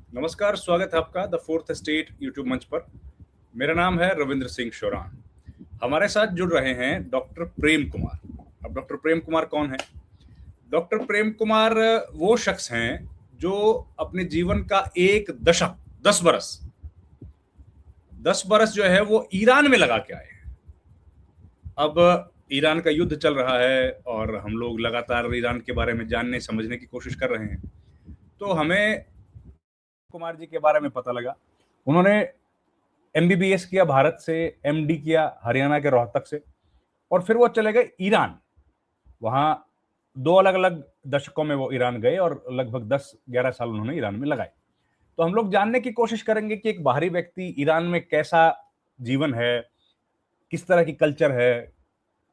नमस्कार, स्वागत है आपका द फोर्थ स्टेट यूट्यूब मंच पर। मेरा नाम है रविंद्र सिंह शोरान। हमारे साथ जुड़ रहे हैं डॉक्टर प्रेम कुमार। अब डॉक्टर प्रेम कुमार कौन है? डॉक्टर प्रेम कुमार वो शख्स हैं जो अपने जीवन का एक दशक, 10 बरस, 10 बरस जो है वो ईरान में लगा के आए हैं। अब ईरान का युद्ध चल रहा है और हम लोग लगातार ईरान के बारे में जानने समझने की कोशिश कर रहे हैं। तो हमें कुमार जी के बारे में पता लगा। उन्होंने एमबीबीएस किया भारत से, एमडी किया हरियाणा के रोहतक से, और फिर वो चले गए ईरान। वहां 2 अलग-अलग दशकों में वो ईरान गए और लगभग 10-11 साल उन्होंने ईरान में लगाए। तो हम लोग जानने की कोशिश करेंगे कि एक बाहरी व्यक्ति ईरान में कैसा जीवन है, किस तरह की कल्चर है,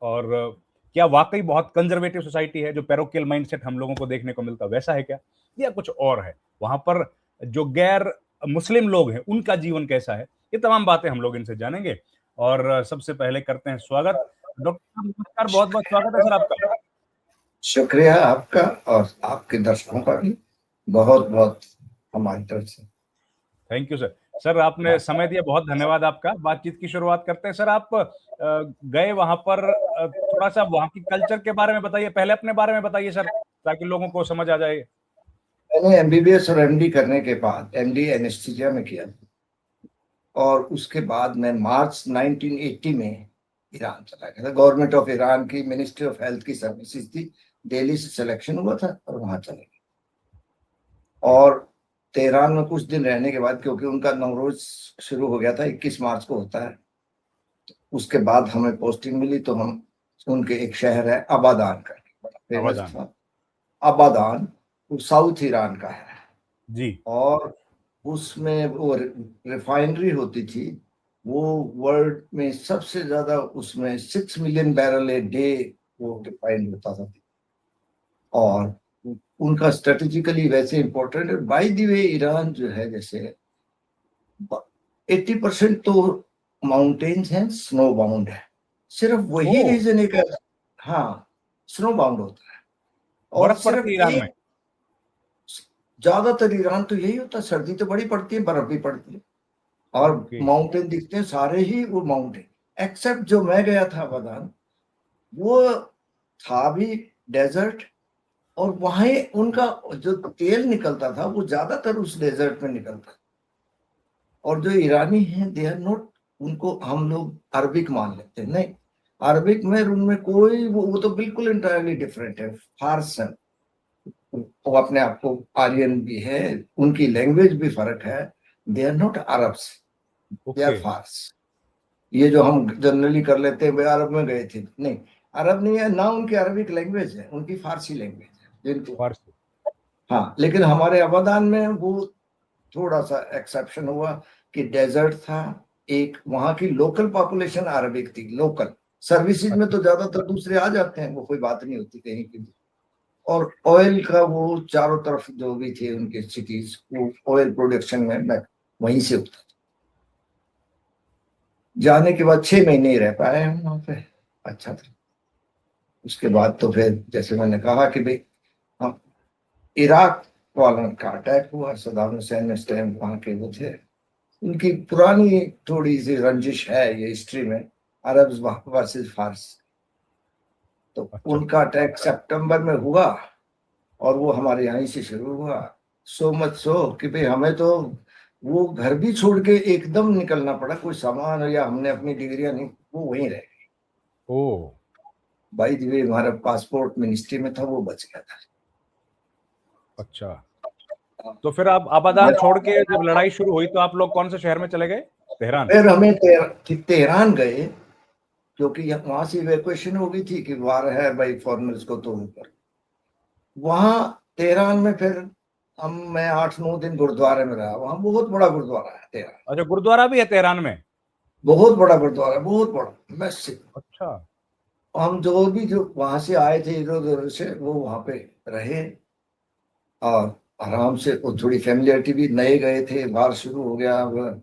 और क्या वाकई बहुत कंजर्वेटिव सोसाइटी है, जो पैरोकियल माइंडसेट हम लोगों को देखने को मिलता वैसा है क्या, या कुछ और है। वहां पर जो गैर मुस्लिम लोग हैं उनका जीवन कैसा है, ये तमाम बातें हम लोग इनसे जानेंगे। और सबसे पहले करते हैं स्वागत। डॉक्टर साहब नमस्कार, बहुत बहुत स्वागत है सर आपका। शुक्रिया आपका और आपके दर्शकों का भी बहुत बहुत हमारी तरफ से। Thank you sir. सर आपने समय दिया, बहुत धन्यवाद आपका। बातचीत की शुरुआत करते हैं। सर आप गए वहां पर, थोड़ा सा वहां की कल्चर के बारे में बताइए, पहले अपने बारे में बताइए सर, ताकि लोगों को समझ आ जाए। मैंने एमबीबीएस और एमडी करने के बाद एमडी एनेस्थीसिया में किया और उसके बाद मैं मार्च 1980 में ईरान चला गया था। गवर्नमेंट ऑफ ईरान की मिनिस्ट्री ऑफ हेल्थ की सर्विसेज थी, दिल्ली से सिलेक्शन हुआ था और वहां चले गए। और तेहरान में कुछ दिन रहने के बाद, क्योंकि उनका नवरोज शुरू हो गया था, 21 मार्च को होता है, उसके बाद हमें पोस्टिंग मिली तो हम उनके एक शहर है अबादान करके, बड़ा फेमस आवाजान था अबादान, वो साउथ ईरान का है। जी। और उसमें वो रिफाइनरी होती थी, वो वर्ल्ड में सबसे ज्यादा, उसमें 6 मिलियन बैरल ए डे वो रिफाइंड होता था। और उनका स्ट्रेटेजिकली वैसे इंपॉर्टेंट है। बाय द वे ईरान जो है, जैसे 80% तो माउंटेन्स हैं, स्नो बाउंड है, सिर्फ वही ओह, रीजन एक, हाँ, स्नो बाउंड होता है। और बर्फ पड़ती सिर्फ है ईरान में? एक, ज्यादातर ईरान तो यही होता है, सर्दी तो बड़ी पड़ती है, बर्फ भी पड़ती है और ओके। माउंटेन दिखते हैं सारे ही, वो माउंटेन। एक्सेप्ट जो मैं गया था बदान, वो था भी डेजर्ट, और वहां उनका जो तेल निकलता था वो ज्यादातर उस डेजर्ट में निकलता। और जो ईरानी हैं, दे आर नॉट, उनको हम लोग अरबिक मान लेते हैं, नहीं, अरबिक में उनमें कोई वो तो बिल्कुल इंटायरली डिफरेंट है, फारस है। वो अपने आप को आर्यन भी है, उनकी लैंग्वेज भी फर्क है। They are not Arabs, they are okay. Faras. ये जो हम जनरली कर लेते हैं, वे अरब में गए थे, नहीं, अरब नहीं है ना, उनकी अरबिक लैंग्वेज है, उनकी फारसी लैंग्वेज है जिनको। फारसी। हाँ, लेकिन हमारे अबादान में वो थोड़ा सा एक्सेप्शन हुआ कि डेजर्ट था। एक वहां की लोकल पॉपुलेशन अरबिक थी, लोकल। सर्विसेज में तो ज्यादातर दूसरे आ जाते हैं, वो कोई बात नहीं होती कहीं की भी। और ऑयल का वो चारों तरफ जो भी थे उनके सिटीज, वो ऑयल प्रोडक्शन में मैं वहीं से होता था। जाने के बाद 6 महीने ही रह पाए हम वहां पे, अच्छा था। उसके बाद तो फिर जैसे मैंने कहा कि भाई, हम इराक वालों का अटैक हुआ, सदाम हुसैन उस टाइम वहां के वो थे। उनकी पुरानी थोड़ी सी रंजिश है ये हिस्ट्री में, अरब्स वर्सेस फारस। तो अच्छा। उनका अटैक सितंबर में हुआ और वो हमारे यहीं से शुरू हुआ। सो मच सो कि भाई हमें तो वो घर भी छोड़ के एकदम निकलना पड़ा, कोई सामान या हमने अपनी डिग्रियां नहीं, वो वहीं रह गई। ओह। बाई द वे हमारा पासपोर्ट मिनिस्ट्री में था, वो बच गया था। अच्छा, तो फिर आप आबादान छोड़ के जब लड़ाई शुरू हुई तो आप लोग कौन से शहर में चले गए? तेहरान। फिर हमें तेहरान गए, क्योंकि वहां से इवैक्यूएशन हो गई थी कि वार है भाई फॉरनर्स को तो ऊपर। वहां तेहरान में फिर मैं 8-9 दिन गुरुद्वारे में रहा। वहां बहुत बड़ा गुरुद्वारा है तेहरान, अच्छा, गुरुद्वारा भी है तेहरान में? बहुत बड़ा गुरुद्वारा, बहुत बड़ा, मैसिव। अच्छा। हम जो भी जो वहां से आए थे इधर उधर से, वो वहां पे रहे और आराम से, वो थोड़ी फैमिलियरिटी भी, नए गए थे, बाहर शुरू हो गया अब।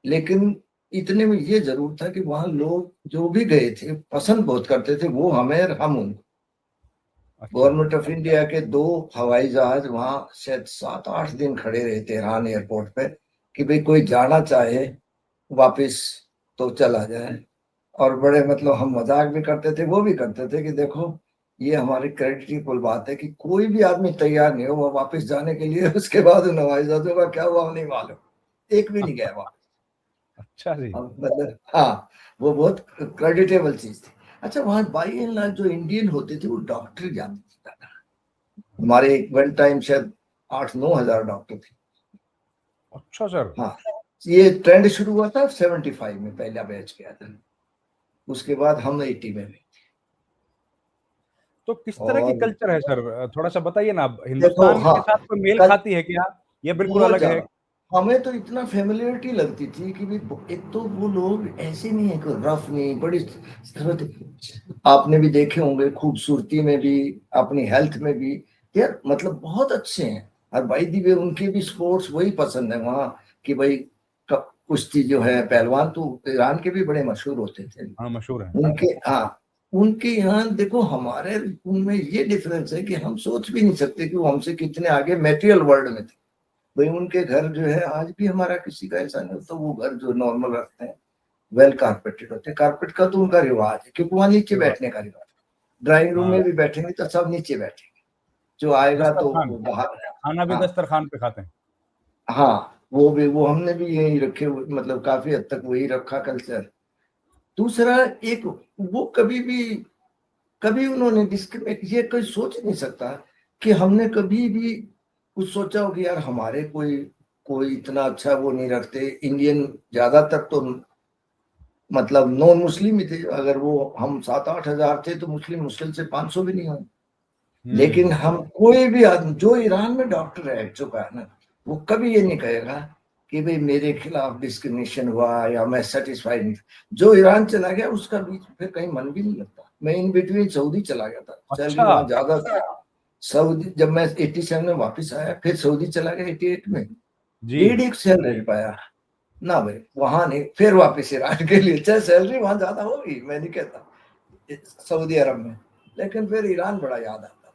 लेकिन इतने में ये जरूर था कि वहां लोग जो भी गए थे पसंद बहुत करते थे, वो हमें और हम उनको। अच्छा। गवर्नमेंट ऑफ इंडिया के 2 हवाई जहाज वहां शायद 7-8 दिन खड़े रहे तेहरान एयरपोर्ट पे कि भाई कोई जाना चाहे वापस तो चला जाए। और बड़े मतलब हम मजाक भी करते थे, वो भी करते थे कि देखो ये हमारी क्रेडिटफुल बात है कि कोई भी आदमी तैयार नहीं हो वो वापस जाने के लिए। उसके बाद उन हवाई जहाजों का क्या हुआ नहीं मालूम, एक भी नहीं गया वहां। अच्छा जी। मतलब हाँ, वो बहुत क्रेडिटेबल चीज थी। अच्छा, वहां बाई एंड लार्ज जो इंडियन होते थे वो डॉक्टर जाते थे ज्यादा। हमारे वन टाइम शायद 8-9 हजार डॉक्टर थे। अच्छा सर। हाँ, ये ट्रेंड शुरू हुआ था 75 में, पहला बैच गया था। उसके बाद हम 80 में भी। तो किस तरह की और कल्चर है सर, थोड़ा सा बताइए ना। अब देखो हिंदुस्तान हाँ, के साथ कोई मेल कल खाती है क्या, ये बिल्कुल बहुत अलग है? ज्यादा हमें तो इतना फेमिलियरिटी लगती थी कि भी एक तो वो लोग ऐसे नहीं है, कोई रफ नहीं, बड़ी आपने भी देखे होंगे खूबसूरती में भी, अपनी हेल्थ में भी, यार मतलब बहुत अच्छे हैं। और भाई दी वे उनके भी स्पोर्ट्स वही पसंद है वहाँ कि भाई कुश्ती जो है, पहलवान तो ईरान के भी बड़े मशहूर होते थे हाँ, मशहूर है। उनके। हाँ, उनके यहाँ देखो, हमारे उनमें ये डिफरेंस है कि हम सोच भी नहीं सकते कि वो हमसे कितने आगे मेटेरियल वर्ल्ड में थे। भाई उनके घर जो है आज भी हमारा किसी का ऐसा नहीं होता, वो घर जो नॉर्मल रखते हैं वेल कारपेटेड होते हैं। कारपेट का तो उनका रिवाज है क्योंकि वहां नीचे ये बात। बैठने का रिवाज है। ड्राइंग रूम हाँ, में भी बैठेंगे तो सब नीचे बैठेंगे, जो आएगा तो दस्तरखान, वो बाहर। खाना भी हाँ दस्तरखान पे खाते हैं। हाँ, वो भी, वो हमने भी यही रखे हुए, मतलब काफी हद तक वही रखा कल्चर। दूसरा एक, वो कभी उन्होंने डिस्क्रिमिनेट, ये कोई सोच नहीं सकता कि हमने कभी भी कुछ सोचा हो कि यार हमारे कोई कोई इतना अच्छा वो नहीं रखते। इंडियन ज्यादातर तो मतलब नॉन मुस्लिम ही थे। अगर वो हम 7-8 हजार थे तो मुस्लिम मुश्किल से 500 भी नहीं होंगे। लेकिन हम्म। हम कोई भी आदमी जो ईरान में डॉक्टर रह चुका है ना, वो कभी ये नहीं कहेगा कि भाई मेरे खिलाफ डिस्क्रिमिनेशन हुआ या मैं सेटिस्फाइड नहीं। जो ईरान चला गया उसका बीच फिर कहीं मन भी नहीं लगता। मैं इन बिटवीन सऊदी चला गया था, सैलरी अच्छा वहां ज्यादा था। सऊदी जब मैं 87 में वापस आया, फिर सऊदी चला गया 88 में। जी। 1.5 सैलरी पाया ना भाई, वहां नहीं, फिर वापस ईरान के लिए। चाहे सैलरी वहां ज्यादा होगी, मैं नहीं कहता, सऊदी अरब में, लेकिन फिर ईरान बड़ा याद आता था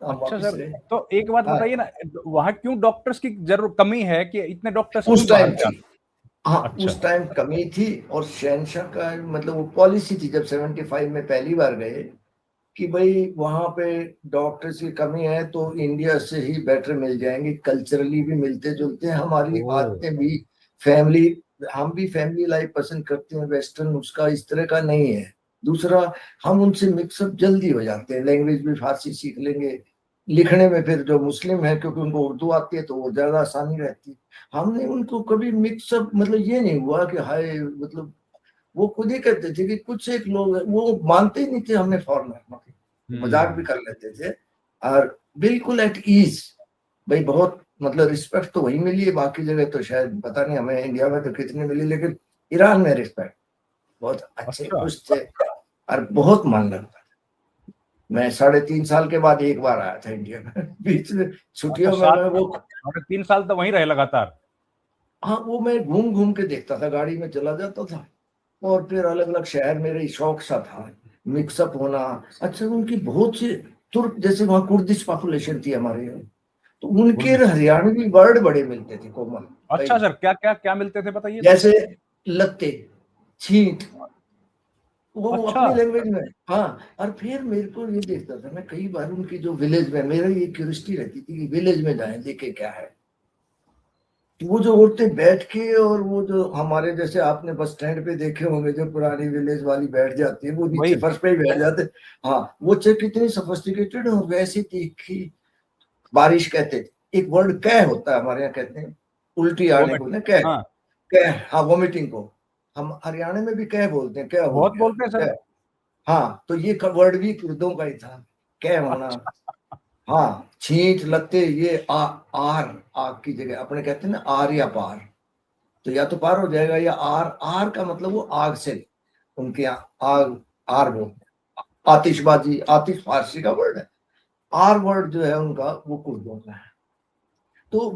तो हम अच्छा वापस सर, रहे। तो एक बात हाँ, बताइए ना, वहाँ क्यों डॉक्टर्स की जरूर कमी है कि इतने डॉक्टर्स क्यों उस बाहर टाइम से थी। आते हाँ, हैं? अच्छा। उस टाइम कमी थी। और शहनशाह का मतलब वो पॉलिसी थी जब 75 में पहली बार गए कि भाई वहां पे डॉक्टर्स की कमी है तो इंडिया से ही बेटर मिल जाएंगे, कल्चरली भी मिलते जुलते हैं, हमारी ओह। आदतें भी, फैमिली, हम भी फैमिली लाइफ पसंद करते हैं, वेस्टर्न उसका इस तरह का नहीं है। दूसरा, हम उनसे मिक्सअप जल्दी हो जाते हैं, लैंग्वेज भी फारसी सीख लेंगे। लिखने में फिर जो मुस्लिम है क्योंकि उनको उर्दू आती है तो वो ज्यादा आसानी रहती है। हमने उनको कभी मिक्सअप, मतलब ये नहीं हुआ कि हाय, मतलब वो खुद ही कहते थे कि कुछ एक लोग वो मानते ही नहीं थे हमें फॉरनर, मतलब मजाक भी हम्म। कर लेते थे। और बिल्कुल एट ईज, भाई बहुत मतलब रिस्पेक्ट तो वही मिली है, बाकी जगह तो शायद पता नहीं, हमें इंडिया में तो कितनी मिली, लेकिन ईरान में रिस्पेक्ट, बहुत अच्छे अच्छा। खुश थे और बहुत मन लगता था। मैं 3.5 साल के बाद एक बार आया था इंडिया में। बीच में अच्छा, छुट्टियों में सात मैं वो, 3.5 साल तो वहीं रहे लगातार। हाँ वो मैं घूम घूम के देखता था, गाड़ी में चला जाता था और फिर अलग अलग शहर, मेरे शौक सा था मिक्सअप होना। अच्छा, उनकी बहुत सी तुर्क, जैसे वहाँ कुर्दिश पॉपुलेशन थी हमारे यहाँ, तो उनके कुर्दिश। हरियाणवी वर्ड बड़े मिलते थे कोमल अच्छा भाई। सर, क्या क्या क्या मिलते थे बताइए तो। जैसे लत्ते, छींट, वो अच्छा। अपनी लैंग्वेज में। हाँ, और फिर मेरे को ये देखता था मैं कई बार उनकी जो विलेज में, मेरा ये क्यूरियोसिटी रहती थी कि विलेज में जाएं देखे क्या है। तो वो जो औरतें बैठ के, और वो जो हमारे जैसे आपने बस स्टैंड पे देखे होंगे जो पुरानी विलेज वाली बैठ जाती है, वो नीचे वही। फर्श पे ही बैठ जाते। हाँ, वो चाहे कितनी सोफिस्टिकेटेड और वैसी तीखी, बारिश कहते थे, एक वर्ड कह होता है हमारे यहाँ कहते हैं, उल्टी आने को वोमिट। ना कह। हाँ, कह, हाँ, वोमिटिंग को हम हरियाणा में भी कह बोलते हैं, क्या हो बहुत गया बोलते हैं सर। कह। हाँ, तो ये वर्ड भी कुर्दों का ही था, कह होना। अच्छा। हाँ, छींट लत्ते, ये आर, आग की जगह अपने कहते हैं ना आर या पार, तो या तो पार हो जाएगा या आर। आर का मतलब वो आग से, उनके यहाँ आग, आर बोलते हैं। आतिशबाजी, आतिश फारसी का वर्ड है, आर वर्ड जो है उनका वो कुर्दों का है।